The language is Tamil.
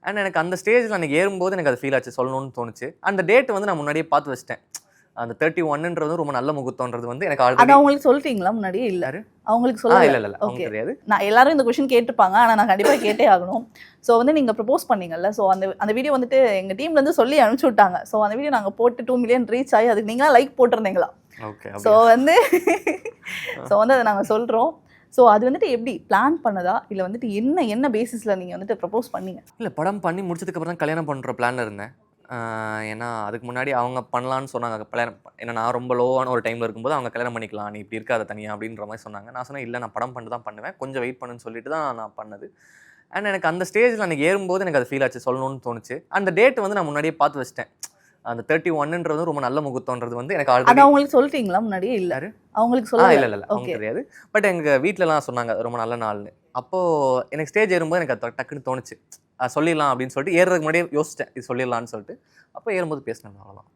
அண்ட் எனக்கு அந்த ஸ்டேஜில் அன்றைக்கி ஏறும்போது எனக்கு அது ஃபீல் ஆச்சு, சொல்லணும்னு தோணுச்சு. அந்த டேட் வந்து நான் முன்னாடியே பார்த்து வச்சிட்டேன். அந்த 31ன்றது ரொம்ப நல்ல முகூர்த்தம்ன்றது வந்து எனக்கு ஆல்ரெடி. அவங்களுக்கு சொல்லிட்டீங்களா முன்னாடியே? இல்ல யாரு அவங்களுக்கு சொல்ல இல்ல அவங்க தெரியாது. நான் எல்லாரும் இந்த கொஸ்டின் கேட்டிருப்பாங்க, ஆனா நான் கண்டிப்பா கேட்டே ஆகணும். ஸோ வந்து நீங்க ப்ரப்போஸ் பண்ணீங்கல்ல, ஸோ அந்த வீடியோ வந்துட்டு எங்க டீம்ல இருந்து சொல்லி அனுப்பிச்சு விட்டாங்க. ஸோ அந்த வீடியோ நாங்க போட்டு 2 மில்லியன் ரீச் ஆகி அதுக்கு நீங்களா லைக் போட்டிருந்தீங்களா? ஓகே. ஸோ வந்து அதை நாங்க சொல்றோம். ஸோ அது வந்துட்டு எப்படி பிளான் பண்ணதா, இல்லை வந்துட்டு என்ன பேசிஸில் நீங்கள் வந்துட்டு ப்ரப்போஸ் பண்ணீங்க? இல்லை, படம் பண்ணி முடிச்சதுக்கப்புறம் தான் கல்யாணம் பண்ணுற பிளானில் இருந்தேன். ஏன்னா அதுக்கு முன்னாடி அவங்க பண்ணலான்னு சொன்னாங்க கல்யாணம். ஏன்னா நான் ரொம்ப லோவான ஒரு டைமில் இருக்கும்போது அவங்க கல்யாணம் பண்ணிக்கலாம், நீ இப்படி இருக்காத தனியாக அப்படின்ற மாதிரி சொன்னாங்க. நான் சொன்னேன், இல்லை நான் படம் பண்ணிட்டு தான் பண்ணுவேன், கொஞ்சம் வெயிட் பண்ணுன்னு சொல்லிட்டு தான் நான் பண்ணது. அண்ட் எனக்கு அந்த ஸ்டேஜில் அன்றைக்கி ஏறும்போது எனக்கு அது ஃபீல் ஆச்சு, சொல்லணும்னு தோணுச்சு. அந்த டேட் வந்து நான் முன்னாடியே பார்த்து வச்சிட்டேன். அந்த 31ன்றது ரொம்ப நல்ல முகூர்த்தம்ன்றது வந்து எனக்கு ஆல்ரெடி. அவங்களுக்கு சொல்லிட்டீங்களா முன்னாடியே? இல்லை அவங்களுக்கு சொல்ல இல்லை அவங்க தெரியாது. பட் எங்கள் வீட்டிலலாம் சொன்னாங்க ரொம்ப நல்ல நாள்னு. அப்போது எனக்கு ஸ்டேஜ் ஏறும்போது எனக்கு அது டக்குன்னு தோணுச்சு, சொல்லிடலாம் அப்படின்னு சொல்லிட்டு. ஏறுறதுக்கு முன்னாடியே யோசிச்சிட்டேன், இது சொல்லிடலான்னு சொல்லிட்டு. அப்போ ஏறும்போது பேசினேன், அவ்வளோதான்.